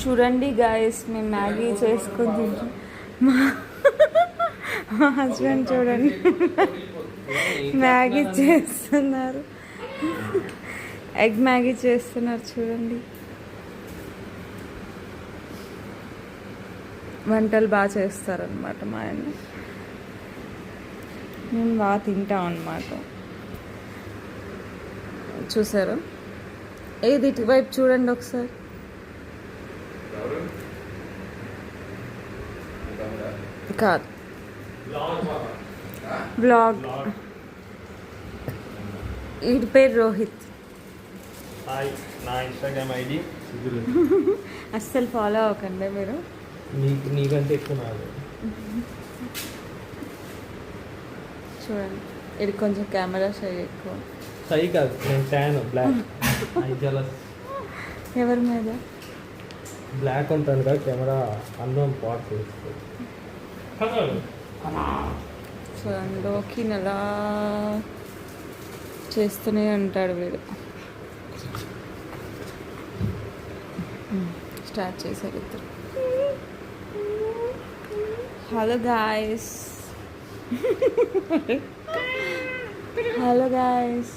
చూడండి గాయస్, మేము మ్యాగీ చేసుకుని తింటాం. మా హస్బెండ్ చూడండి మ్యాగీ చేస్తున్నారు, ఎగ్ మ్యాగీ చేస్తున్నారు చూడండి. వంటలు బాగా చేస్తారనమాట మా ఆయన. మేము బాగా తింటాం అన్నమాట. చూసారు? ఏది ఇటువైపు చూడండి ఒకసారి. కాదు, బ్లాగ్. వీడి పేరు రోహిత్. నా ఇన్స్టాగ్రామ్ ఐడి అస్సలు ఫాలో అవ్వకండి మీరు. నీకంటే ఎక్కువ నాది. చూడండి, ఇది కొంచెం కెమెరా షై ఎక్కువ. సై కాదు, నేను ట్యాన్ బ్లాక్. ఎవరి మీద? బ్లాక్ ఉంటాను కదా, కెమెరా అందం పాట్ చేస్తుంది. చూడండి, లోకిని అలా చేస్తూనే ఉంటాడు వీడు. స్టార్ట్ చేశారు ఇద్దరు. Hello guys, hello guys.